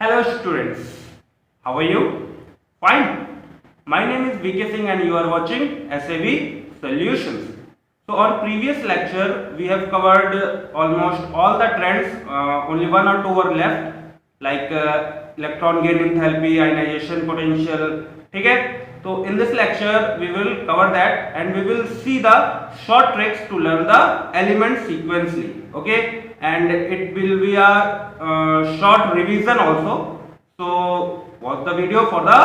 Hello students, how are you? Fine. My name is VK Singh and you are watching SAV Solutions. So on previous lecture we have covered almost all the trends, only one or two were left like electron gain enthalpy, ionization potential. ठीक है, तो in this lecture we will cover that and we will see the short tricks to learn the elements sequentially. Okay, and it will be a short revision also, so watch the video for the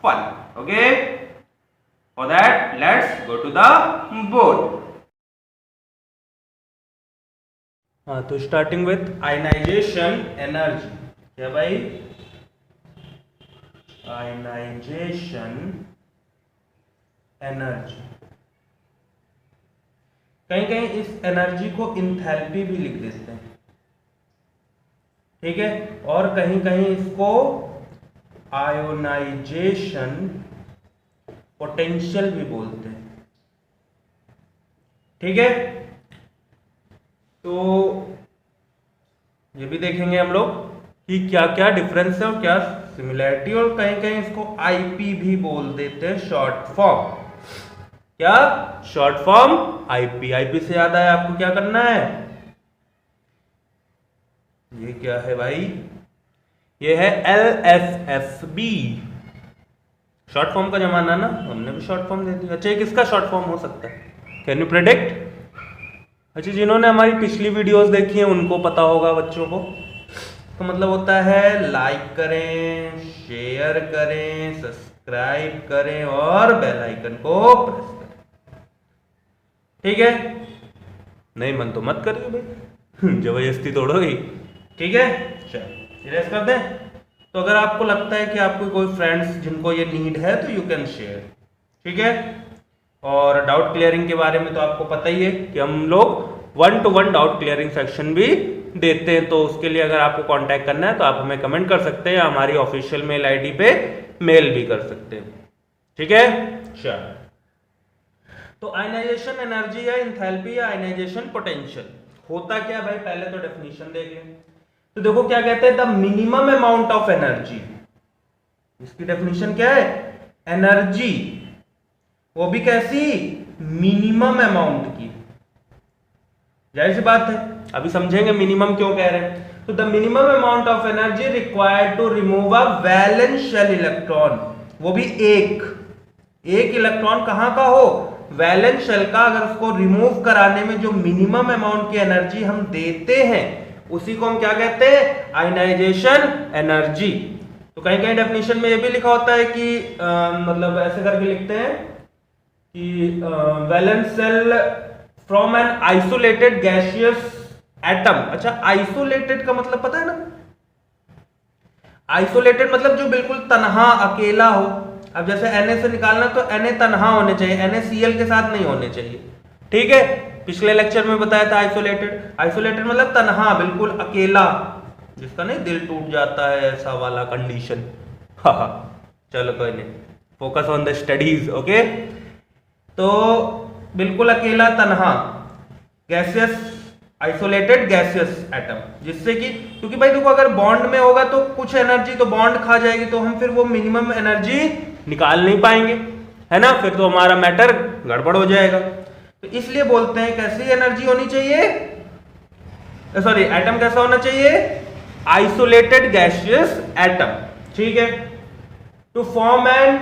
fun. Okay, for that let's go to the board. तो starting with ionisation energy. क्या भाई? Ionisation energy. कहीं कहीं इस energy को enthalpy भी लिख देते हैं, ठीक है, और कहीं कहीं इसको आयोनाइजेशन पोटेंशियल भी बोलते हैं. ठीक है, तो ये भी देखेंगे हम लोग कि क्या क्या डिफरेंस है और क्या सिमिलैरिटी, और कहीं कहीं इसको आईपी भी बोल देते हैं, शॉर्ट फॉर्म. क्या? Short form IP. आईपी से याद आया आपको क्या करना है? ये क्या है भाई? ये है एलएसएसबी. शॉर्ट फॉर्म का जमाना ना, हमने भी शॉर्ट फॉर्म दे दिया. अच्छा, किसका शॉर्ट फॉर्म हो सकता है? Can you predict? अच्छा, जिन्होंने हमारी पिछली वीडियोस देखी हैं उनको पता होगा बच्चों को. तो मतलब होता है लाइक करें, शेयर करें, सब्सक्राइब करें और बेल आइकन को प्रेस करें. ठीक है, नहीं मन तो मत करिए भाई, जबरदस्ती तोड़ोगी. ठीक है, चलो इरेज कर दें. तो अगर आपको लगता है कि आपको कोई फ्रेंड्स जिनको ये नीड है तो यू कैन शेयर. ठीक है, और डाउट क्लियरिंग के बारे में तो आपको पता ही है कि हम लोग 1-to-1 डाउट क्लियरिंग सेक्शन भी देते हैं. तो उसके लिए अगर आपको कांटेक्ट करना है तो आप हमें कमेंट कर सकते हैं या हमारी ऑफिशियल मेल आईडी पे मेल भी कर सकते हैं. ठीक है, चलो. तो आयनाइजेशन एनर्जी या इंथैल्पी या आयनाइजेशन पोटेंशियल होता क्या भाई? पहले तो डेफिनेशन देख लें. तो देखो क्या कहते हैं, the minimum amount of energy. इसकी डेफिनेशन क्या है? एनर्जी, वो भी कैसी? मिनिमम अमाउंट की. जाहिर सी बात है, अभी समझेंगे मिनिमम क्यों कह रहे हैं. तो the minimum amount of energy required to remove a valence shell electron. वो भी एक इलेक्ट्रॉन कहां का हो? वैलेंस शेल का. अगर उसको रिमूव कराने में जो मिनिमम अमाउंट की एनर्जी हम देते हैं उसी को हम क्या कहते हैं? Ionisation energy. तो कहीं कहीं डेफिनेशन में ये भी लिखा होता है कि मतलब ऐसे करके लिखते हैं कि valence shell from an isolated gaseous atom. अच्छा, आइसोलेटेड का मतलब पता है ना? आइसोलेटेड मतलब जो बिल्कुल तन्हा अकेला हो. अब जैसे Na से निकालना तो Na तन्हा होने चाहिए, NaCl के साथ नहीं होने चाहिए. ठीक है, पिछले लेक्चर में बताया था आइसोलेटेड मतलब तन्हा, बिल्कुल अकेला, जिसका नहीं दिल टूट जाता है, ऐसा वाला कंडीशन. चलो कोई नहीं, focus on the studies. Okay, तो बिल्कुल अकेला तन्हा गैसियस, आइसोलेटेड गैसियस एटम, जिससे कि क्योंकि भाई देखो अगर बॉन्ड में होगा तो कुछ एनर्जी तो बॉन्ड खा जाएगी, तो हम फिर वो मिनिमम एनर्जी निकाल नहीं पाएंगे, है ना. फिर तो हमारा मैटर गड़बड़ हो जाएगा. तो इसलिए बोलते हैं कैसी एनर्जी होनी चाहिए? सॉरी, एटम कैसा होना चाहिए? Isolated gaseous atom. ठीक है, to form an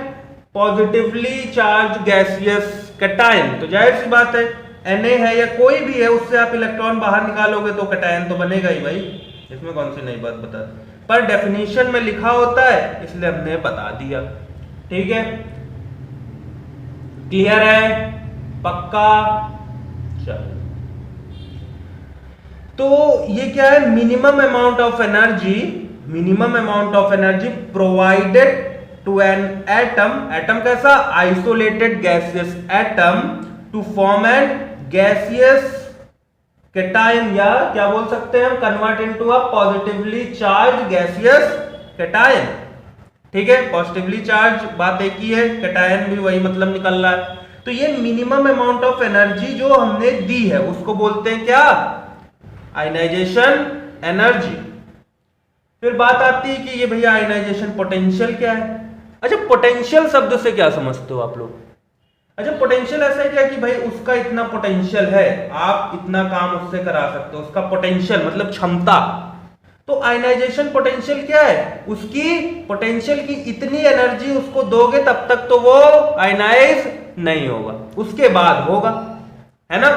positively charge gaseous cation. तो जाहिर सी बात है, Na है या कोई भी है, उससे आप इलेक्ट्रॉन बाहर निकालोगे तो कैटायन तो बनेगा ही भाई. इसमें कौन सी नई बात बता, पर डेफिनेशन में लिखा होता है इसलिए हमने बता दिया. ठीक है, क्लियर है? पक्का? चलो, तो ये क्या है? Minimum amount of energy. Minimum amount of energy provided to an atom. Atom कैसा? Isolated gaseous atom to form an gaseous cation, या क्या बोल सकते हैं हम, convert into a positively charge gaseous cation. ठीक है, पॉजिटिवली चार्ज बात एक ही है, कैटायन भी वही मतलब निकल रहा है. तो ये मिनिमम अमाउंट ऑफ एनर्जी जो हमने दी है उसको बोलते हैं क्या? Ionisation energy. फिर बात आती है कि ये भैया आयनाइजेशन पोटेंशियल क्या है। अच्छा, पोटेंशियल शब्द से क्या समझते हो आप लोग? अच्छा, पोटेंशियल ऐसा है क्या कि भाई उसका इतना पोटेंशियल है, आप इतना काम उससे करा सकते हो, उसका पोटेंशियल मतलब क्षमता। तो आयनाइजेशन पोटेंशियल क्या है? उसकी पोटेंशियल की इतनी एनर्जी उसको दोगे तब तक तो वो आयनाइज नहीं होगा, उसके बाद होगा, है ना।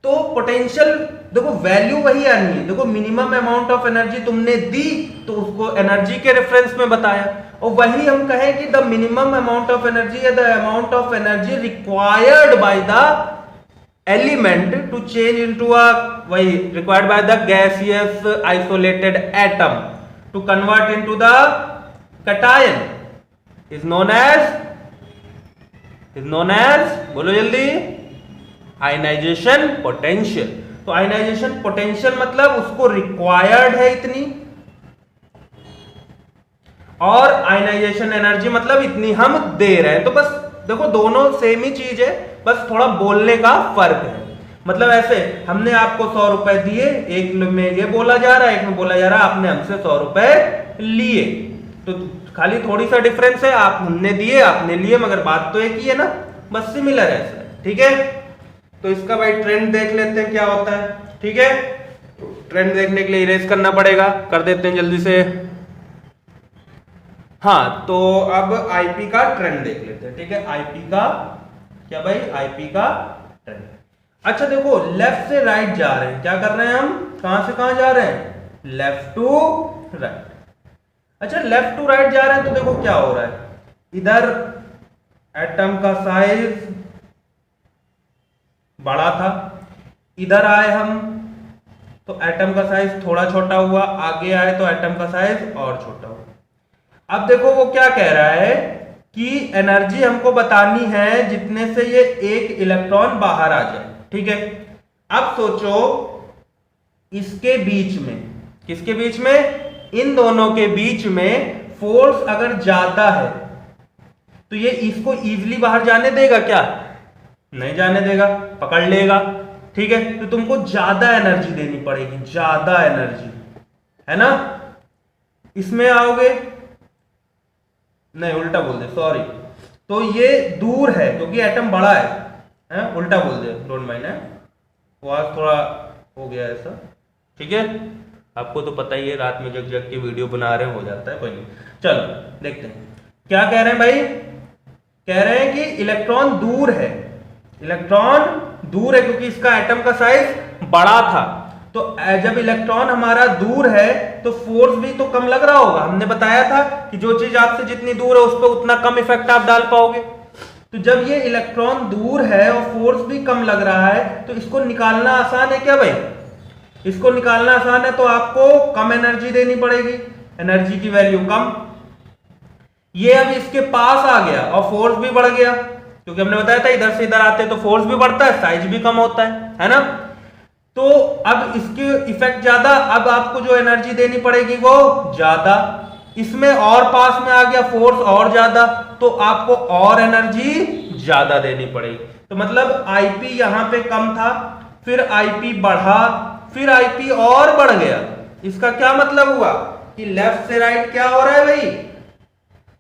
तो पोटेंशियल देखो वैल्यू वही आनी है। देखो मिनिमम अमाउंट ऑफ एनर्जी तुमने दी तो उसको एनर्जी के रेफरेंस में बताया, और वही हम कहें कि the minimum amount of energy या the amount of energy required by the element to change into a वही required by the gaseous isolated atom to convert into the cation is known as बोलो जल्दी, ionisation potential. तो ionisation potential मतलब उसको required है इतनी, और ionization energy मतलब इतनी हम दे रहे हैं। तो बस देखो दोनों सेम ही चीज है, बस थोड़ा बोलने का फर्क है। मतलब ऐसे हमने आपको 100 रुपए दिए, एक में ये बोला जा रहा है, एक में बोला जा रहा है आपने हमसे 100 रुपए लिए, तो खाली थोड़ी सा डिफरेंस है, आप हमने दिए आपने लिए, मगर बात तो एक ही है ना, बस सिमिलर है सर, ठीक है। तो इसका भाई ट्रेंड देख लेते हैं क्या होता है, ठीक है। ट्रेंड देखने के लिए इरेज करना पड़ेगा, कर देते हैं जल्दी से। हाँ, तो अब आईपी का ट्रेंड देख लेते हैं, ठीक है। आईपी का क्या भाई? आईपी का ट्रेंड। अच्छा देखो, लेफ्ट से राइट जा रहे हैं, क्या कर रहे हैं हम, कहां से कहां जा रहे हैं? Left to right. अच्छा, लेफ्ट टू राइट जा रहे हैं तो देखो क्या हो रहा है, इधर एटम का साइज बड़ा था, इधर आए हम तो एटम का साइज थोड़ा छोटा हुआ, आगे आए तो एटम का साइज और छोटा हुआ। अब देखो वो क्या कह रहा है कि एनर्जी हमको बतानी है जितने से ये एक इलेक्ट्रॉन बाहर आ जाए, ठीक है। अब सोचो इसके बीच में, किसके बीच में? इन दोनों के बीच में फोर्स अगर ज्यादा है तो ये इसको इजीली बाहर जाने देगा क्या? नहीं जाने देगा, पकड़ लेगा, ठीक है। तो तुमको ज्यादा एनर्जी देनी पड़ेगी, ज्यादा एनर्जी, है ना। इसमें आओगे, नहीं उल्टा बोल दे, सॉरी। तो ये दूर है क्योंकि एटम बड़ा है, उल्टा बोल दे, डोंट माइंड, है वो आज थोड़ा हो गया ऐसा, ठीक है। आपको तो पता ही है, रात में जग जग के वीडियो बना रहे हो जाता है, कोई नहीं। चलो देखते हैं क्या कह रहे हैं भाई। कह रहे हैं कि इलेक्ट्रॉन दूर है, इलेक्ट्रॉन दूर है क्योंकि इसका एटम का साइज बड़ा था। तो जब इलेक्ट्रॉन हमारा दूर है तो फोर्स भी तो कम लग रहा होगा। हमने बताया था कि जो चीज आपसे जितनी दूर है उस पर उतना कम इफेक्ट आप डाल पाओगे। तो जब ये इलेक्ट्रॉन दूर है और फोर्स भी कम लग रहा है तो इसको निकालना आसान है क्या भाई? इसको निकालना आसान है, तो आपको कम एनर्जी देनी पड़ेगी, एनर्जी की वैल्यू कम। ये अब इसके पास आ गया और फोर्स भी बढ़ गया, क्योंकि हमने बताया था इधर से इधर आते तो फोर्स भी बढ़ता है, साइज भी कम होता है ना। तो अब इसके इफेक्ट ज्यादा, अब आपको जो एनर्जी देनी पड़ेगी वो ज्यादा। इसमें और पास में आ गया फोर्स और ज्यादा, तो आपको और एनर्जी ज्यादा देनी पड़ेगी। तो मतलब आईपी यहां पे कम था, फिर आईपी बढ़ा, फिर आईपी और बढ़ गया। इसका क्या मतलब हुआ कि लेफ्ट से राइट क्या हो रहा है भाई?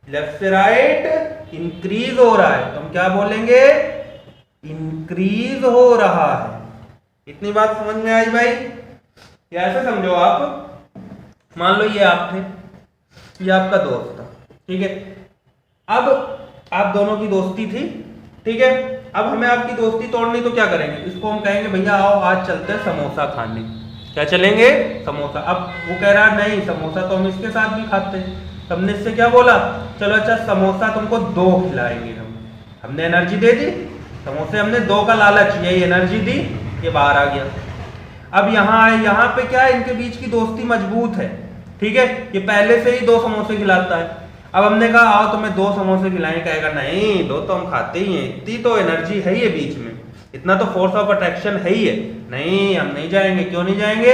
लेफ्ट से राइट इंक्रीज हो रहा है। तो हम क्या बोलेंगे? इंक्रीज हो रहा है। इतनी बात समझ में आई भाई? या ऐसे समझो आप, मान लो ये आप थे, ये आपका दोस्त था, ठीक है। अब आप दोनों की दोस्ती थी, ठीक है। अब हमें आपकी दोस्ती तोड़नी तो क्या करेंगे? इसको हम कहेंगे भैया आओ आज चलते हैं समोसा खाने। क्या चलेंगे? समोसा। अब वो कह रहा नहीं, समोसा तो हम इसके साथ भी खाते हैं। हमने इससे क्या बोला? चलो अच्छा समोसा तुमको 2 खिलाएंगे हम। हमने एनर्जी दे दी, समोसे हमने 2 का लालच, यही एनर्जी दी, ये बाहर आ गया। अब यहाँ आए, यहाँ पे क्या है, इनके बीच की दोस्ती मजबूत है, ठीक है। ये पहले से ही 2 समोसे खिलाता है। अब हमने कहा आओ तुम्हें 2 समोसे खिलाएंगे, कहेगा नहीं 2 तो हम खाते ही हैं, इतनी तो एनर्जी है ही बीच में, इतना तो फोर्स ऑफ अट्रैक्शन है ही है, नहीं हम नहीं जाएंगे। क्यों नहीं जाएंगे?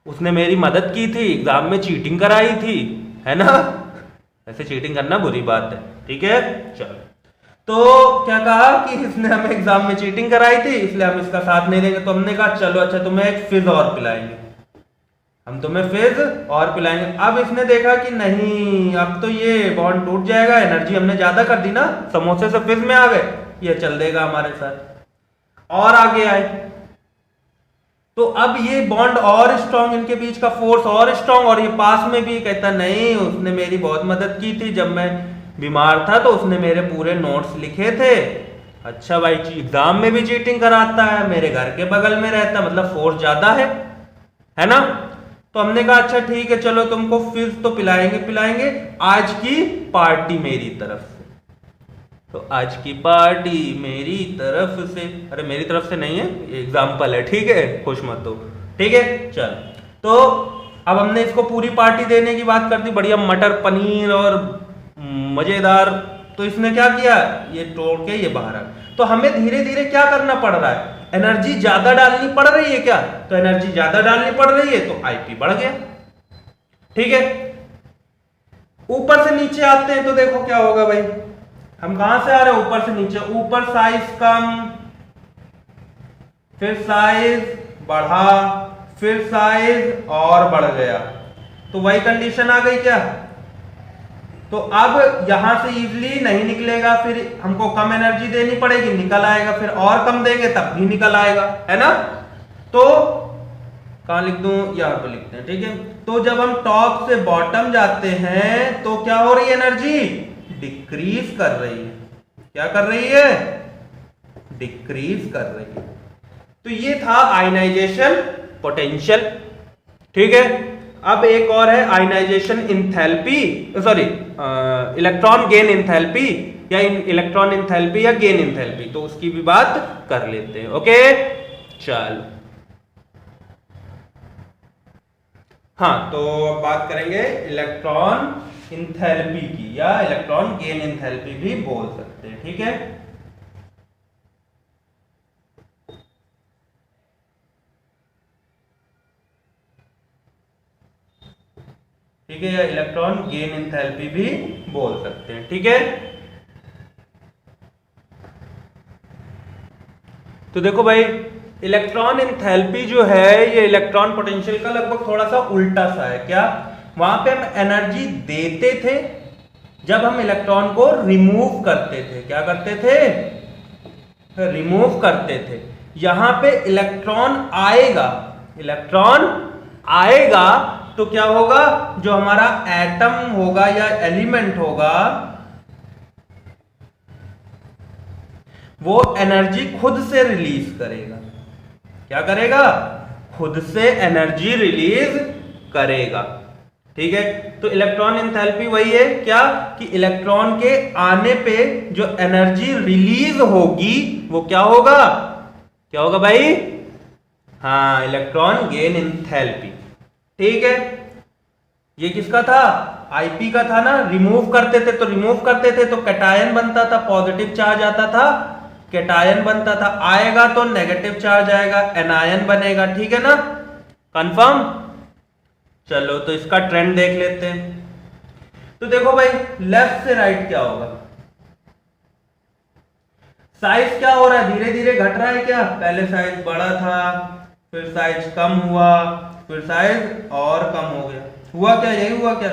उसने मेरी मदद की थी, एग्जाम में चीटिंग कराई थी, है ना। ऐसे चीटिंग करना बुरी बात है, ठीक है। चलो, तो क्या कहा कि इसने हमें एग्जाम में चीटिंग कराई थी इसलिए हम इसका साथ नहीं देंगे। तो हमने कहा चलो अच्छा तुम्हें एक फिज और पिलाएंगे। हम तुम्हें फिज और पिलाएंगे। अब इसने देखा कि नहीं, अब तो ये बॉन्ड टूट जाएगा, एनर्जी हमने ज्यादा कर दी ना, समोसे से फिज में आ गए, ये चल देगा हमारे साथ और आगे आए। तो अब ये बॉन्ड और स्ट्रांग, इनके बीच का फोर्स और स्ट्रांग, और ये पास में भी कहता नहीं, उसने मेरी बहुत मदद की थी, जब मैं बीमार था तो उसने मेरे पूरे नोट्स लिखे थे। अच्छा भाई, एग्जाम में भी चीटिंग कराता है, मेरे घर के बगल में रहता, मतलब फोर्स ज्यादा है ना। तो हमने कहा अच्छा ठीक है, चलो तुमको फिर तो पिलाएंगे पिलाएंगे, आज की पार्टी मेरी तरफ से। तो आज की पार्टी मेरी तरफ से, अरे मेरी तरफ से नहीं है, एग्जाम्पल है, ठीक है, खुश मत हो, ठीक है। चल, तो अब हमने इसको पूरी पार्टी देने की बात कर दी, बढ़िया मटर पनीर और मजेदार। तो इसने क्या किया, ये तोड़ के ये बाहर आ। तो हमें धीरे धीरे क्या करना पड़ रहा है, एनर्जी ज्यादा डालनी पड़ रही है क्या, तो एनर्जी ज्यादा डालनी पड़ रही है, तो आईपी बढ़ गया, ठीक है। ऊपर से नीचे आते हैं तो देखो क्या होगा भाई, हम कहां से आ रहे हैं, ऊपर से नीचे। ऊपर साइज कम, फिर साइज बढ़ा, फिर साइज और बढ़ गया, तो वही कंडीशन आ गई क्या। तो अब यहां से इजीली नहीं निकलेगा, फिर हमको कम एनर्जी देनी पड़ेगी, निकल आएगा, फिर और कम देंगे तब भी निकल आएगा, है ना। तो कहां लिख दूं, यहां पे लिखते हैं, ठीक है। तो जब हम टॉप से बॉटम जाते हैं तो क्या हो रही है, एनर्जी डिक्रीज कर रही है। क्या कर रही है, डिक्रीज कर रही है। तो ये था आयनाइजेशन पोटेंशियल, ठीक है। अब एक और है ionisation enthalpy, sorry electron gain enthalpy, या इलेक्ट्रॉन इंथैल्पी या गेन इंथैल्पी, तो उसकी भी बात कर लेते हैं, ओके। चलो, हाँ, तो अब बात करेंगे इलेक्ट्रॉन इंथैल्पी की, या इलेक्ट्रॉन गेन इंथैल्पी भी बोल सकते हैं, ठीक है। ठीक है, या इलेक्ट्रॉन गेन इंथैल्पी भी बोल सकते हैं, ठीक है। तो देखो भाई, इलेक्ट्रॉन इंथैल्पी जो है ये इलेक्ट्रॉन पोटेंशियल का लगभग थोड़ा सा उल्टा सा है। क्या, वहां पे हम एनर्जी देते थे जब हम इलेक्ट्रॉन को रिमूव करते थे, क्या करते थे, रिमूव करते थे। यहां पे इलेक्ट्रॉन आएगा, इलेक्ट्रॉन आएगा तो क्या होगा, जो हमारा एटम होगा या एलिमेंट होगा वो एनर्जी खुद से रिलीज करेगा। क्या करेगा, खुद से एनर्जी रिलीज करेगा, ठीक है। तो इलेक्ट्रॉन एंथैल्पी वही है क्या, कि इलेक्ट्रॉन के आने पे जो एनर्जी रिलीज होगी वो क्या होगा, क्या होगा भाई, हाँ, इलेक्ट्रॉन गेन एंथैल्पी, ठीक है। ये किसका था, आईपी का था ना। रिमूव करते थे तो रिमूव करते थे तो कैटायन बनता था, पॉजिटिव चार्ज आता था, कैटायन बनता था। आएगा तो नेगेटिव चार्ज आएगा, एनायन बनेगा, ठीक है ना, कंफर्म। चलो, तो इसका ट्रेंड देख लेते हैं। तो देखो भाई, लेफ्ट से राइट क्या होगा, साइज क्या हो रहा है, धीरे धीरे घट रहा है क्या। पहले साइज बड़ा था, फिर साइज कम हुआ, फिर साइज और कम हो गया, हुआ क्या, यही हुआ क्या।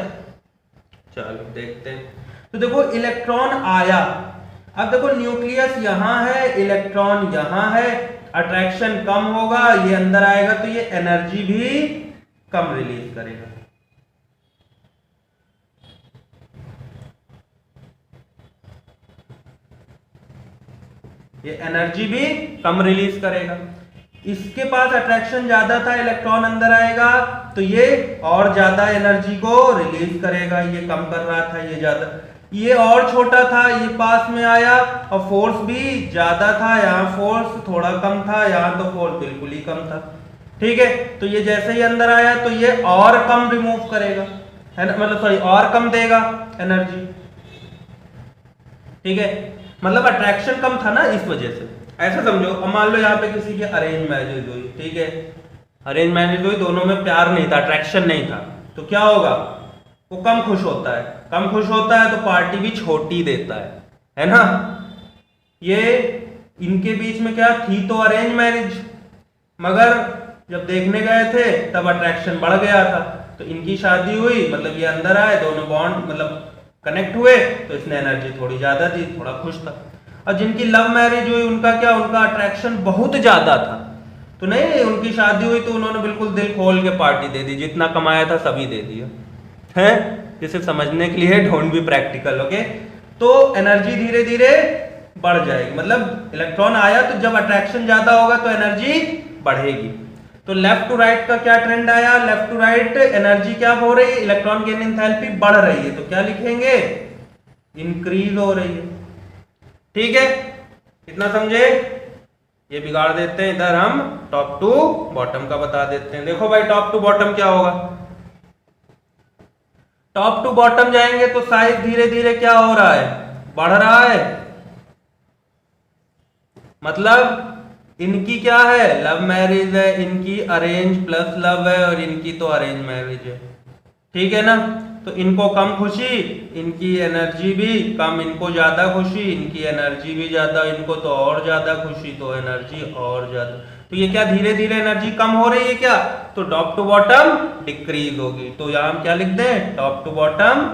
चलो देखते हैं। तो देखो, इलेक्ट्रॉन आया, अब देखो न्यूक्लियस यहां है, इलेक्ट्रॉन यहां है, अट्रैक्शन कम होगा, ये अंदर आएगा तो ये एनर्जी भी कम रिलीज करेगा। ये एनर्जी भी कम रिलीज करेगा। इसके पास अट्रैक्शन ज्यादा था, इलेक्ट्रॉन अंदर आएगा तो ये और ज्यादा एनर्जी को रिलीज करेगा, ये कम कर रहा था, ये ज्यादा, ये और छोटा था, ये पास में आया और फोर्स भी ज्यादा था, यहाँ फोर्स थोड़ा कम था, यहाँ तो फोर्स बिल्कुल ही कम था, ठीक है। तो ये जैसे ही अंदर आया तो ये और कम रिमूव करेगा, है ना, मतलब सॉरी, और कम देगा एनर्जी, ठीक है। मतलब अट्रैक्शन कम था ना, इस वजह से। ऐसा समझो, अब मान लो यहाँ पे किसी की अरेंज मैरिज हुई, ठीक है, अरेंज मैरिज हुई, दोनों में प्यार नहीं था, अट्रैक्शन नहीं था, तो क्या होगा, वो कम खुश होता है, कम खुश होता है तो पार्टी भी छोटी देता है ना। ये इनके बीच में क्या थी, तो अरेंज मैरिज, मगर जब देखने गए थे तब अट्रैक्शन बढ़ गया था, तो इनकी शादी हुई, मतलब ये अंदर आए, दोनों बॉन्ड मतलब कनेक्ट हुए, तो इसने एनर्जी थोड़ी ज्यादा दी, थोड़ा खुश था। और जिनकी लव मैरिज हुई उनका क्या, उनका अट्रैक्शन बहुत ज्यादा था, तो नहीं उनकी शादी हुई तो उन्होंने बिल्कुल दिल खोल के पार्टी दे दी, जितना कमाया था सभी दे दिया है। ये सिर्फ समझने के लिए, डोंट बी प्रैक्टिकल, ओके। तो एनर्जी धीरे धीरे बढ़ जाएगी, मतलब इलेक्ट्रॉन आया तो जब अट्रैक्शन ज्यादा होगा तो एनर्जी बढ़ेगी। तो लेफ्ट टू राइट का क्या ट्रेंड आया, लेफ्ट टू राइट एनर्जी क्या हो रही है, इलेक्ट्रॉन गेन एंथैल्पी बढ़ रही है, तो क्या लिखेंगे, इंक्रीज हो रही है। ठीक है, कितना समझे। ये बिगाड़ देते हैं, इधर हम टॉप टू बॉटम का बता देते हैं। देखो भाई टॉप टू बॉटम क्या होगा, टॉप टू बॉटम जाएंगे तो साइज धीरे धीरे क्या हो रहा है, बढ़ रहा है, मतलब इनकी क्या है, लव मैरिज है, इनकी अरेंज प्लस लव है, और इनकी तो अरेंज मैरिज है, ठीक है ना। तो इनको कम खुशी, इनकी एनर्जी भी कम, इनको ज्यादा खुशी, इनकी एनर्जी भी ज्यादा, इनको तो और ज्यादा खुशी, तो एनर्जी और ज्यादा। तो ये क्या धीरे धीरे एनर्जी कम हो रही है क्या, तो टॉप टू बॉटम डिक्रीज होगी। तो यहां हम क्या लिख दें, टॉप टू बॉटम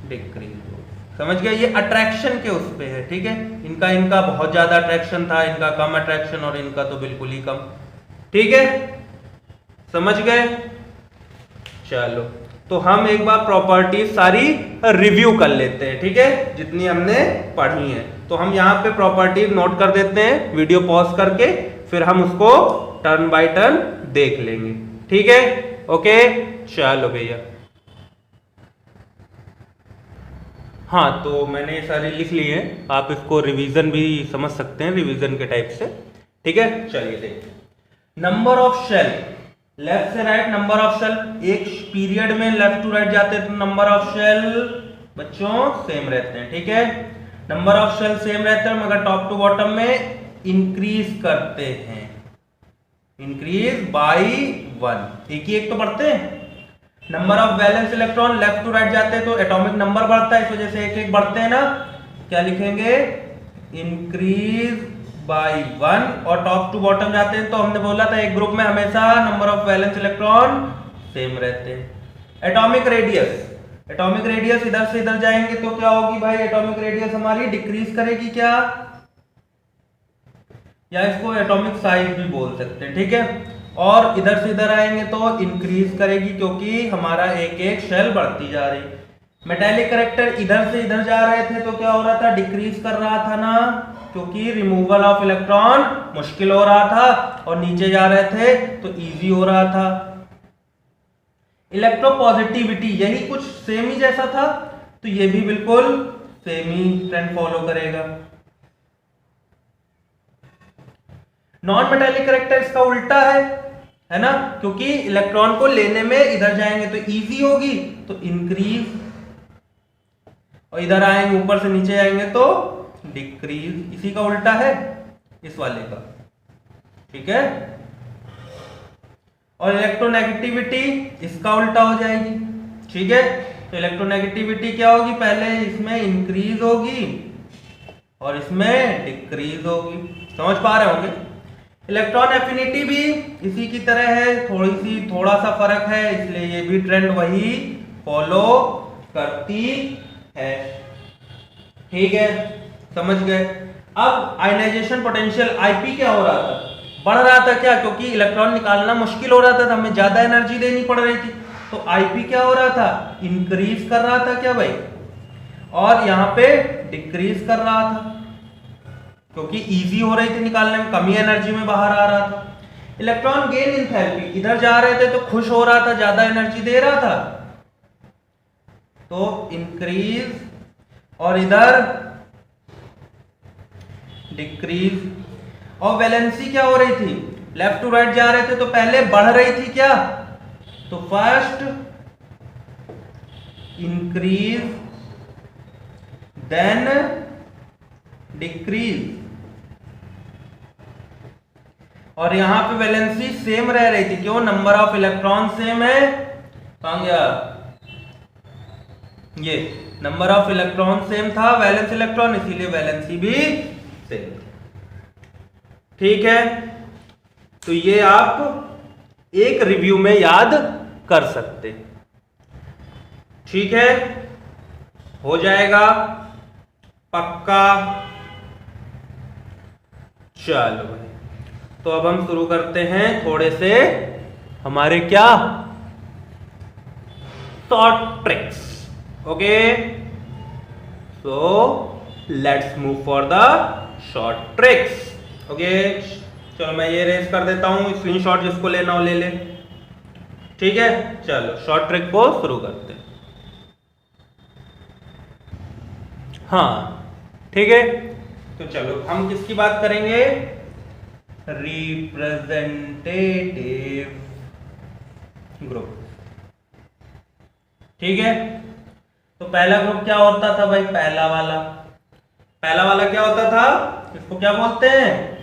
डिक्रीज होगी। समझ गए, ये अट्रैक्शन के उस पे है, ठीक है। इनका बहुत ज्यादा अट्रैक्शन था, इनका कम अट्रैक्शन, और इनका तो बिल्कुल ही कम, ठीक है, समझ गए। चलो तो हम एक बार प्रॉपर्टी सारी रिव्यू कर लेते हैं, ठीक है, जितनी हमने पढ़ी है। तो हम यहाँ पे प्रॉपर्टी नोट कर देते हैं, वीडियो पॉज करके, फिर हम उसको टर्न बाय टर्न देख लेंगे, ठीक है, ओके। चलो भैया, हाँ तो मैंने सारी लिख ली है, आप इसको रिवीजन भी समझ सकते हैं, रिवीजन के टाइप से, ठीक है। चलिए देखिए, नंबर ऑफ शेल, लेफ्ट से राइट नंबर ऑफ शेल, एक पीरियड में लेफ्ट टू राइट जाते हैं तो नंबर ऑफ शेल बच्चों सेम रहते हैं, ठीक है, नंबर ऑफ शेल सेम रहते हैं, मगर टॉप टू बॉटम में इंक्रीज करते हैं, इंक्रीज बाय 1, एक ही एक तो बढ़ते हैं। Number of valence electron left to right जाते हैं तो एटॉमिक नंबर बढ़ता है, इस वजह से एक एक बढ़ते हैं ना, क्या लिखेंगे, इंक्रीज बाय 1। और टॉप टू बॉटम जाते हैं तो हमने बोला था एक ग्रुप में हमेशा number of valence electron same रहते हैं। एटॉमिक रेडियस, एटॉमिक रेडियस इधर से इधर जाएंगे तो क्या होगी भाई, एटॉमिक रेडियस हमारी डिक्रीज करेगी क्या, या इसको एटॉमिक साइज भी बोल सकते हैं, ठीक है। और इधर से इधर आएंगे तो इंक्रीज करेगी, क्योंकि हमारा एक एक शेल बढ़ती जा रही। मेटेलिक कैरेक्टर इधर से इधर जा रहे थे तो क्या हो रहा था, डिक्रीज कर रहा था ना, क्योंकि रिमूवल ऑफ इलेक्ट्रॉन मुश्किल हो रहा था, और नीचे जा रहे थे तो इजी हो रहा था। इलेक्ट्रोपॉजिटिविटी यही कुछ सेम ही जैसा था, तो ये भी बिल्कुल सेम ही ट्रेंड फॉलो करेगा। नॉन मेटेलिक कैरेक्टर इसका उल्टा है ना, क्योंकि इलेक्ट्रॉन को लेने में इधर जाएंगे तो इजी होगी, तो इंक्रीज, और इधर आएंगे ऊपर से नीचे आएंगे तो डिक्रीज, इसी का उल्टा है इस वाले का, ठीक है। और इलेक्ट्रोनेगेटिविटी इसका उल्टा हो जाएगी, ठीक है। तो इलेक्ट्रोनेगेटिविटी क्या होगी, पहले इसमें इंक्रीज होगी और इसमें डिक्रीज होगी, समझ पा रहे होंगे। इलेक्ट्रॉन एफिनिटी भी इसी की तरह है, थोड़ा सा फर्क है, इसलिए ये भी ट्रेंड वही फॉलो करती है, ठीक है, समझ गए। अब आयनाइजेशन पोटेंशियल आईपी क्या हो रहा था, बढ़ रहा था क्या, क्योंकि इलेक्ट्रॉन निकालना मुश्किल हो रहा था, हमें ज्यादा एनर्जी देनी पड़ रही थी, तो आईपी क्या हो रहा था, इंक्रीज कर रहा था क्या भाई, और यहां पे डिक्रीज कर रहा था, क्योंकि इजी हो रही थी निकालने में, कमी एनर्जी में बाहर आ रहा था। इलेक्ट्रॉन गेन एंथैल्पी, इधर जा रहे थे तो खुश हो रहा था, ज्यादा एनर्जी दे रहा था, तो इंक्रीज, और इधर डिक्रीज। और वैलेंसी क्या हो रही थी, लेफ्ट टू राइट जा रहे थे तो पहले बढ़ रही थी क्या, तो फर्स्ट इंक्रीज देन डिक्रीज, और यहां पे वैलेंसी सेम रह रही थी, क्यों, नंबर ऑफ इलेक्ट्रॉन सेम है, कहां गया, ये नंबर ऑफ इलेक्ट्रॉन सेम था, वैलेंस इलेक्ट्रॉन, इसीलिए वैलेंसी भी सेम, ठीक है। तो ये आप एक रिव्यू में याद कर सकते। ठीक है, हो जाएगा पक्का। चलो भाई, तो अब हम शुरू करते हैं थोड़े से हमारे क्या short tricks. Okay, so let's move for the short tricks. Okay, चलो मैं ये रेस कर देता हूं, स्क्रीनशॉट जिसको लेना हो ले ले। ठीक है, चलो शॉर्ट ट्रिक को शुरू करते हैं। हाँ ठीक है, तो चलो हम किसकी बात करेंगे? Representative group. ठीक है, तो पहला ग्रुप क्या होता था भाई? पहला वाला क्या होता था? इसको क्या बोलते हैं?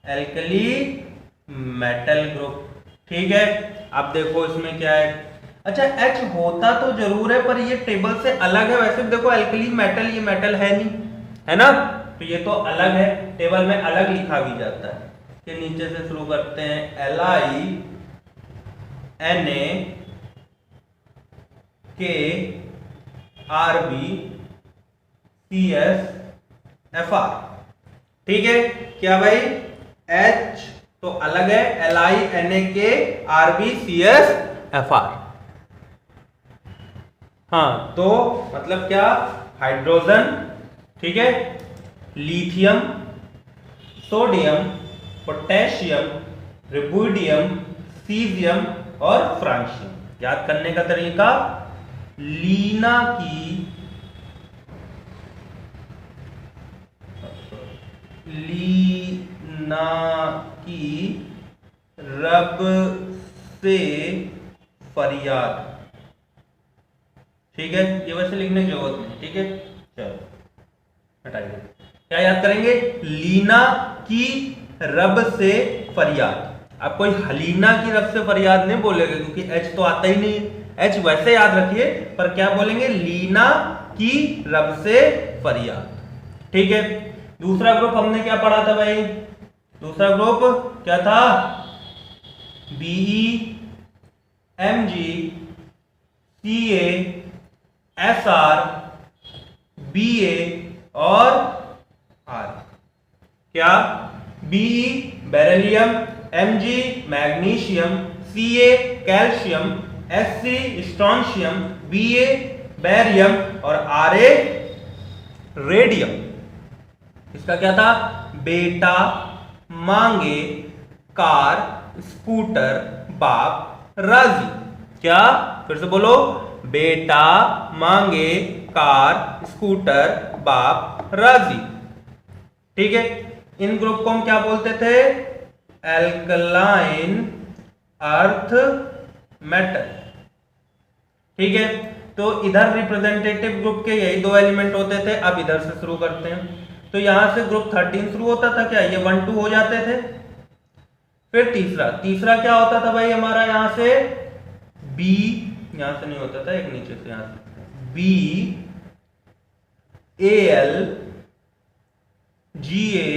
Alkali metal group. ठीक है, अब देखो इसमें क्या है। अच्छा, H होता तो जरूर है पर ये टेबल से अलग है। वैसे देखो एल्कली मेटल, ये मेटल है नहीं, है ना, तो ये तो अलग है, टेबल में अलग लिखा भी जाता है। के नीचे से शुरू करते हैं, LINAKRBCSFR। ठीक है, क्या भाई? H तो अलग है, LINAKRBCSFR। हाँ, तो मतलब क्या? हाइड्रोजन, ठीक है, lithium, sodium, potassium, rubidium, caesium और फ्रांशियम। याद करने का तरीका, लीना की रब से फरियाद। ठीक है, ये वैसे लिखने की जरूरत नहीं। ठीक है, चलो हटाइए। क्या याद करेंगे? लीना की रब से फरियाद। आप कोई हलीना की रब से फरियाद नहीं बोलेगा क्योंकि एच तो आता ही नहीं है। एच वैसे याद रखिए, पर क्या बोलेंगे? लीना की रब से फरियाद। ठीक है, दूसरा ग्रुप हमने क्या पढ़ा था भाई? दूसरा ग्रुप क्या था? BE, MG, CA, SR, BA और R। क्या? BE beryllium, MG magnesium, CA calcium, SC strontium, BA barium और RA रेडियम। इसका क्या था? बेटा मांगे कार स्कूटर बाप राजी। क्या? फिर से बोलो, बेटा मांगे कार स्कूटर बाप राजी। ठीक है, इन ग्रुप को हम क्या बोलते थे? Alkaline earth metal. ठीक है, तो इधर रिप्रेजेंटेटिव ग्रुप के यही दो एलिमेंट होते थे। अब इधर से शुरू करते हैं, तो यहां से ग्रुप 13 शुरू होता था। क्या ये 1 2 हो जाते थे? फिर तीसरा क्या होता था भाई हमारा? यहां से B, यहां से नहीं होता था, एक नीचे से यहां से BAL GA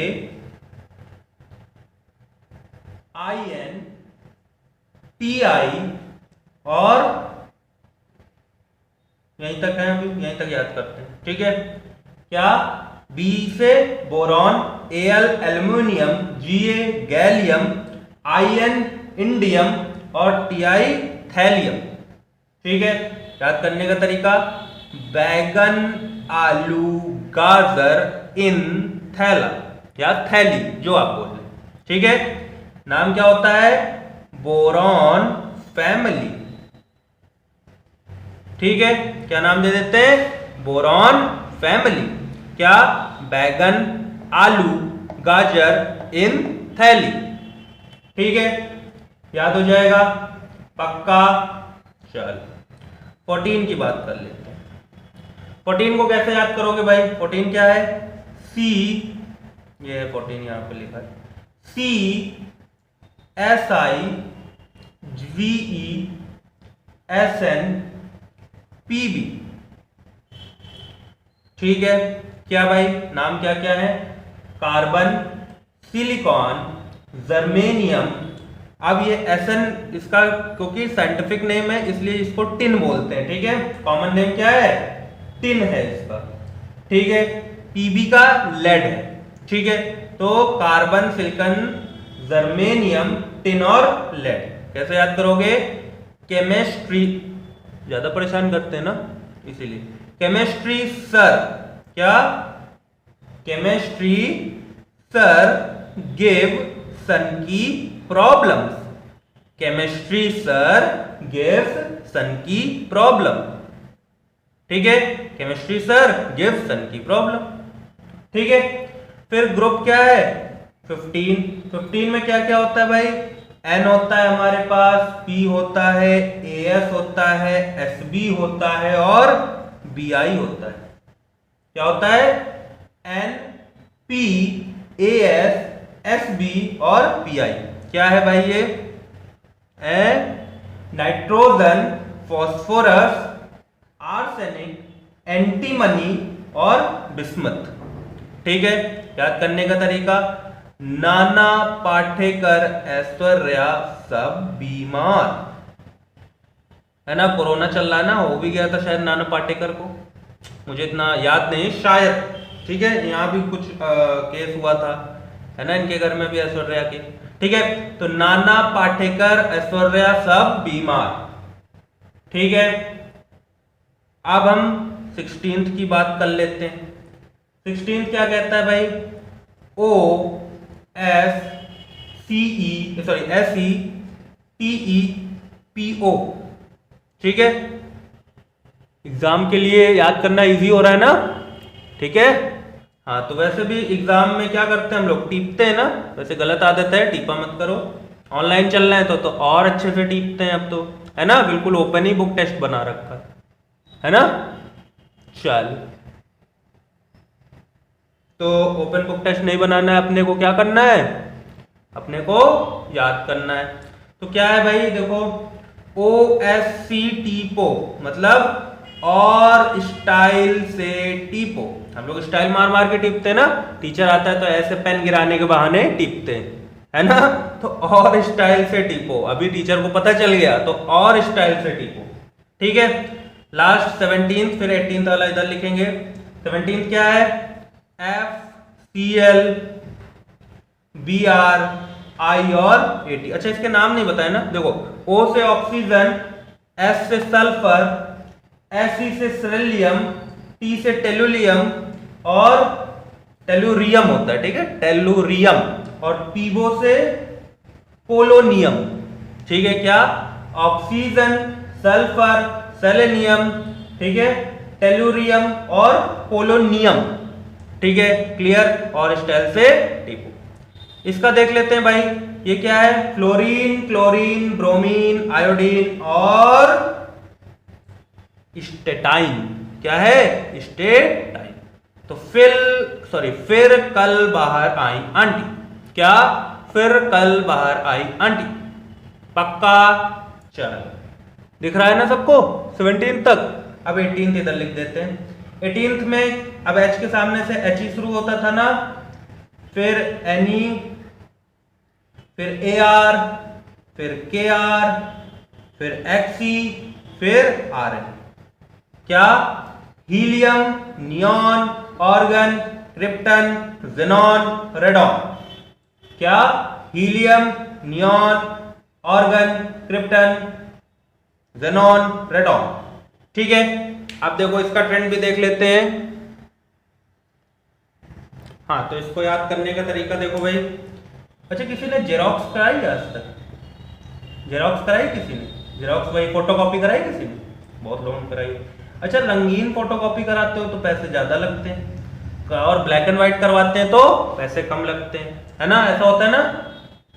IN TI और यहीं तक है, अभी यहीं तक याद करते हैं। ठीक है, क्या? बी से boron, Al aluminium, Ga gallium, In indium और Ti थैलियम। ठीक है, याद करने का तरीका, बैगन आलू गाजर इन थैला या थैली, जो आप बोल रहे। ठीक है, नाम क्या होता है? Boron family. ठीक है, क्या नाम दे देते हैं? Boron family. क्या? बैगन आलू गाजर इन थैली। ठीक है, याद हो जाएगा पक्का। चल 14 की बात कर लेते हैं। 14 को कैसे याद करोगे भाई? 14 क्या है? C, ये 14 यहां पे लिखा है, CSIVESNPB। ठीक है, क्या भाई? नाम क्या क्या है? Carbon, silicon, germanium. अब ये एसन इसका क्योंकि साइंटिफिक नेम है इसलिए इसको टिन बोलते हैं, ठीक है। कॉमन नेम क्या है? टिन है इसका, ठीक है। पीबी का लेड है, ठीक है। तो कार्बन, सिलिकॉन, जर्मेनियम, टिन और लेड। कैसे याद करोगे? केमिस्ट्री ज्यादा परेशान करते हैं ना, इसीलिए। केमिस्ट्री सर, क्या? केमिस्ट्री सर गिव सन की प्रॉब्लम्स। केमिस्ट्री सर गिव्स सन की प्रॉब्लम, ठीक है। केमिस्ट्री सर गिव्स सन की प्रॉब्लम, ठीक है। फिर ग्रुप क्या है? 15 में क्या क्या होता है भाई? N होता है हमारे पास, P होता है, AS होता है, SB होता है और BI होता है। क्या होता है? N, P, AS, SB और PI। क्या है भाई ये? नाइट्रोजन, फॉस्फोरस, आर्सेनिक, एंटीमनी और बिस्मथ, ठीक है। याद करने का तरीका, नाना पाटेकर, ऐश्वर्या सब बीमार, है ना। कोरोना चल रहा है ना, हो भी गया था शायद नाना पाटेकर को, मुझे इतना याद नहीं शायद, ठीक है। यहाँ भी कुछ केस हुआ था, है ना, इनके घर में भी ऐश्वर्या के, ठीक है। तो नाना पाटेकर, ऐश्वर्या सब बीमार, ठीक है। अब हम 16th की बात कर लेते हैं। 16th क्या कहता है भाई? O S C E T E P O, ठीक है। एग्जाम के लिए याद करना इजी हो रहा है ना, ठीक है। हाँ, तो वैसे भी एग्जाम में क्या करते हैं हम लोग? टीपते हैं ना, वैसे गलत आदत है, टीपा मत करो। ऑनलाइन चल रहा है तो और अच्छे से टीपते हैं अब तो, है ना। बिल्कुल ओपन ही बुक टेस्ट बना रखा है ना। चल, तो ओपन बुक टेस्ट नहीं बनाना है अपने को, क्या करना है? अपने को याद करना है। तो क्या है भाई? देखो, OSC टीपो मतलब और स्टाइल से टीपो। हम लोग स्टाइल मार मार के टीपते हैं ना, टीचर आता है तो ऐसे पेन गिराने के बहाने टीपते हैं, है ना। तो और स्टाइल से टीपो, अभी टीचर को पता चल गया तो और स्टाइल से टीपो, ठीक है। लास्ट 17th, फिर 18th वाला इधर लिखेंगे। 17th क्या है? FCl, Br, I और AT। अच्छा, इसके नाम नहीं बताए ना। देखो, O से ऑक्सीजन, S से सल्फर, Se से सिरिलियम, T से टेलुरियम और टेलुरियम होता है, ठीक है, टेलुरियम। और पीबो से पोलोनियम, ठीक है। क्या? ऑक्सीजन, सल्फर, सेलेनियम, ठीक है, टेलुरियम और पोलोनियम, ठीक है। क्लियर? और स्टाइल से टीपो। इसका देख लेते हैं भाई, ये क्या है? फ्लोरीन, क्लोरीन, ब्रोमीन, आयोडीन और स्टेटाइन। क्या है? स्टेटाइन। तो फिर कल बाहर आई आंटी। क्या? फिर कल बाहर आई आंटी। पक्का? चलो, दिख रहा है ना सबको 17 तक। अब 18th इधर लिख देते हैं। 18th में अब H के सामने से H ही शुरू होता था ना, फिर Ne, फिर Ar, फिर Kr, फिर Xe, फिर Rn। क्या? Helium, neon, argon, krypton, xenon, radon. क्या? Helium, neon, argon, krypton, xenon, radon, ठीक है। अब देखो, इसका ट्रेंड भी देख लेते हैं। हाँ, तो इसको याद करने का तरीका देखो भाई। अच्छा, किसी ने जेरोक्स कराई आज तक? जेरोक्स कराई किसी ने? जेरोक्स भाई फोटोकॉपी कराई किसी ने? बहुत लोगों ने कराई। अच्छा, रंगीन फोटोकॉपी कराते हो तो पैसे ज्यादा लगते हैं, और ब्लैक एंड व्हाइट करवाते हैं तो पैसे कम लगते हैं, है ना। ऐसा होता है ना।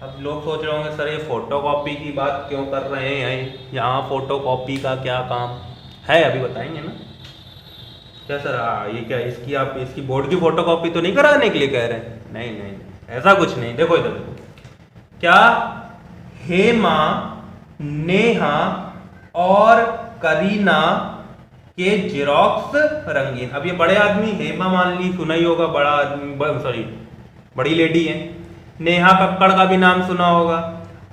अब लोग सोच रहे होंगे, सर ये फोटोकॉपी की बात क्यों कर रहे हैं, यहाँ फोटोकॉपी का क्या काम है, अभी बताएंगे ना। क्या सर, ये क्या इसकी बोर्ड की फोटोकॉपी तो नहीं कराने के लिए कह रहे हैं? नहीं नहीं, ऐसा कुछ नहीं। देखो इधर देखो, क्या? हेमा, नेहा और करीना के जेरोक्स रंगीन। अब ये बड़े आदमी, हेमा मान ली, सुना ही होगा, बड़ा आदमी, सॉरी बड़ी लेडी है। नेहा कक्कड़ का भी नाम सुना होगा,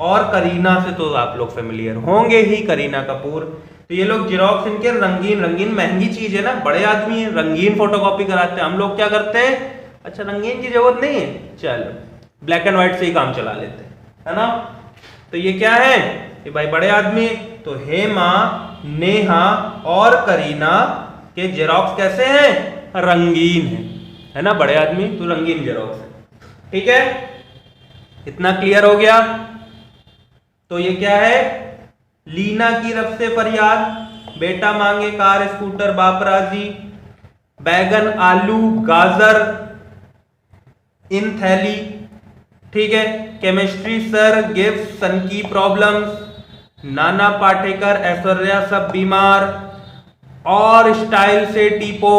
और करीना से तो आप लोग फेमिलियर होंगे ही, करीना कपूर। तो ये लोग जेरोक्स इनके रंगीन रंगीन, महंगी चीज है ना, बड़े आदमी है, रंगीन फोटोकॉपी कराते हैं। हम लोग क्या करते हैं, अच्छा रंगीन की जरूरत नहीं है, चलो ब्लैक एंड व्हाइट से ही काम चला लेते हैं, है ना। तो ये क्या है, ये भाई बड़े आदमी। तो हेमा, नेहा और करीना के जेरोक्स कैसे हैं, रंगीन है ना, बड़े आदमी तो रंगीन जेरोक्स है। ठीक है, इतना क्लियर हो गया। तो ये क्या है, लीना की रफ से फरियाद, बेटा मांगे कार स्कूटर बाप राजी, बैगन आलू गाजर इन थैली। ठीक है, केमिस्ट्री सर गिव्स सन की प्रॉब्लम्स, नाना पाटेकर ऐश्वर्या सब बीमार, और स्टाइल से टीपो,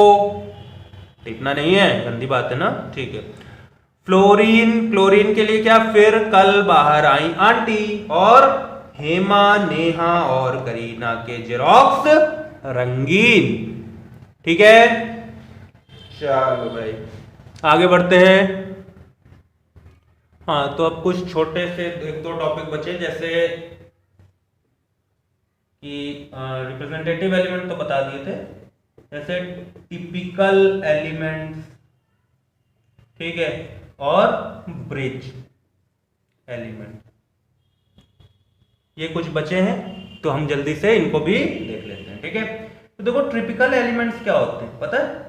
टीपना नहीं है, गंदी बात है ना, ठीक है। फ्लोरीन, क्लोरीन के लिए क्या, फिर कल बाहर आई आंटी। और हेमा, नेहा और करीना के जेरोक्स रंगीन। ठीक है, चलो भाई आगे बढ़ते हैं। हाँ, तो अब कुछ छोटे से एक दो टॉपिक बचे, जैसे कि रिप्रेजेंटेटिव एलिमेंट तो बता दिए थे, जैसे टिपिकल एलिमेंट्स, ठीक है, और ब्रिज एलिमेंट, ये कुछ बचे हैं, तो हम जल्दी से इनको भी देख लेते हैं। ठीक है, तो देखो टिपिकल एलिमेंट्स क्या होते हैं, पता है।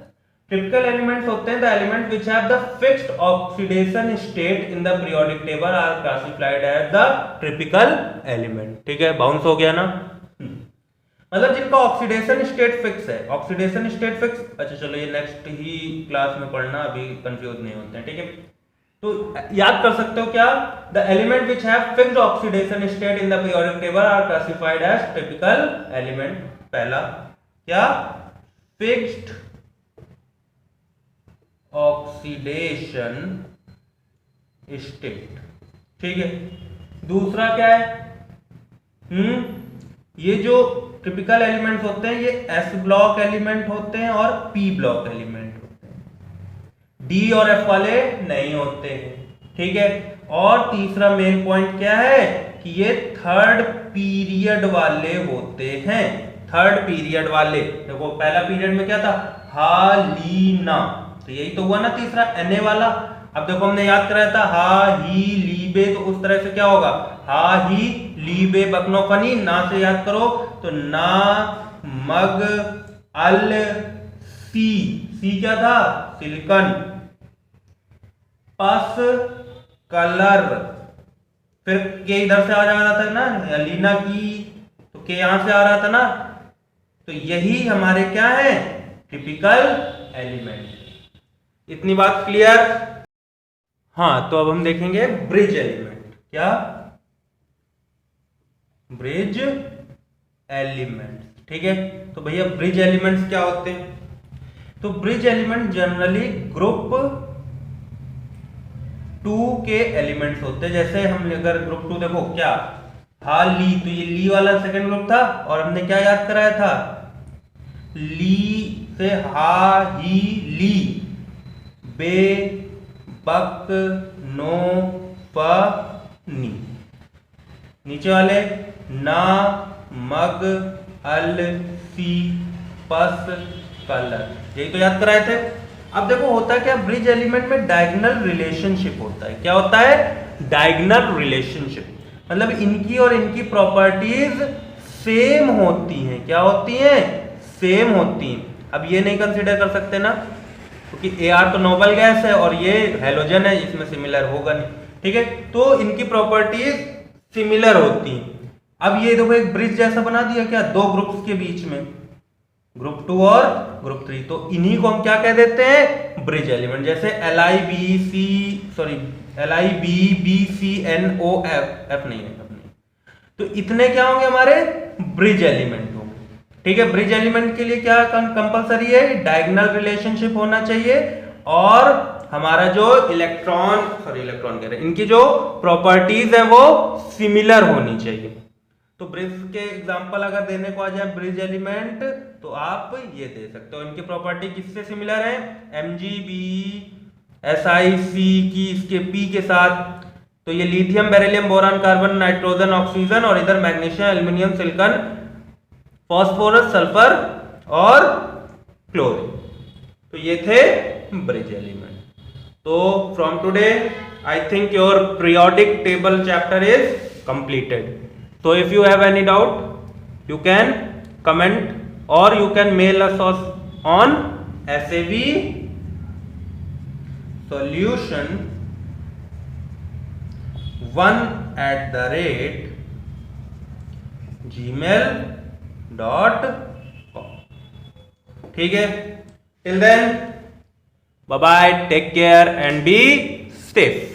टिपिकल एलिमेंट्स होते हैं the element which have the fixed oxidation state in the periodic table are classified as the typical element. ठीक है, बाउंस हो गया ना, मतलब जिनका ऑक्सीडेशन स्टेट फिक्स है, ऑक्सीडेशन स्टेट फिक्स। अच्छा चलो, ये नेक्स्ट ही क्लास में पढ़ना, अभी कंफ्यूज नहीं होते हैं। ठीक है, तो याद कर सकते हो क्या, the element which have fixed oxidation state in the periodic table are classified as typical element. पहला क्या, फिक्स्ड ऑक्सीडेशन स्टेट। ठीक है, दूसरा क्या है, ये जो टिपिकल एलिमेंट्स होते हैं ये एस ब्लॉक एलिमेंट होते हैं और पी ब्लॉक एलिमेंट होते हैं, डी और एफ वाले नहीं होते हैं। ठीक है, और तीसरा मेन पॉइंट क्या है कि ये थर्ड पीरियड वाले होते हैं, थर्ड पीरियड वाले। देखो पहला पीरियड में क्या था, हालीना, तो यही तो हुआ ना तीसरा, एनए वाला। अब देखो हमने याद कराया था हा ही लीबे, तो उस तरह से क्या होगा, हा ही लीबे बकनोफनी, ना से याद करो तो ना मग अल सी, सी क्या था, सिलिकॉन, पस कलर, फिर के इधर से आ जा रहा था ना, लीना की, तो के यहां से आ रहा था ना, तो यही हमारे क्या है, टिपिकल एलिमेंट। इतनी बात क्लियर। हाँ, तो अब हम देखेंगे ब्रिज एलिमेंट। क्या, ब्रिज एलिमेंट। ठीक है, तो भैया ब्रिज एलिमेंट्स क्या होते हैं, तो ब्रिज एलिमेंट जनरली ग्रुप 2 के एलिमेंट्स होते हैं। जैसे हम अगर ग्रुप 2 देखो क्या, हा ली, तो ये ली वाला सेकंड ग्रुप था, और हमने क्या याद कराया था, ली से हा ही ली, बे बक नो प नी, नीचे वाले ना मग अल सी पस कलर, यही तो याद कराए थे। अब देखो होता है क्या, ब्रिज एलिमेंट में डायगोनल रिलेशनशिप होता है। क्या होता है, डायगोनल रिलेशनशिप, मतलब इनकी और इनकी प्रॉपर्टीज सेम होती हैं। क्या होती हैं, सेम होती हैं। अब ये नहीं कंसीडर कर सकते ना, क्योंकि Ar तो नोबल गैस है और ये हेलोजन है, इसमें सिमिलर होगा नहीं। ठीक है, तो इनकी प्रॉपर्टीज सिमिलर होती हैं। अब ये देखो एक ब्रिज जैसा बना दिया क्या, दो ग्रुप्स के बीच में, ग्रुप 2 और ग्रुप 3, तो इन्हीं को हम क्या कह देते हैं, ब्रिज एलिमेंट। जैसे LIBBCNOF नहीं है, तो इतने क्या होंगे हमारे ब्रिज एलिमेंट होंगे। ठीक है, ब्रिज एलिमेंट के लिए क्या कंपलसरी है, डायगोनल रिलेशनशिप होना चाहिए, और हमारा जो इलेक्ट्रॉन कह रहे हैं, इनकी जो प्रॉपर्टीज है वो सिमिलर होनी चाहिए। तो ब्रिज के एग्जांपल अगर देने को आ जाए ब्रिज एलिमेंट, तो आप ये दे सकते हो, इनकी प्रॉपर्टी किससे सिमिलर है, MgB SiC की इसके P के साथ, तो ये lithium, beryllium, boron, carbon, nitrogen, oxygen और इधर magnesium, aluminium, silicon, phosphorus, sulphur और क्लोरीन। तो ये थे ब्रिज एलिमेंट। तो from today I think your periodic table chapter is completed. So if you have any doubt, you can comment or you can mail us on SAB solution 1@gmail.com। ठीक है, till then bye bye, take care and be safe।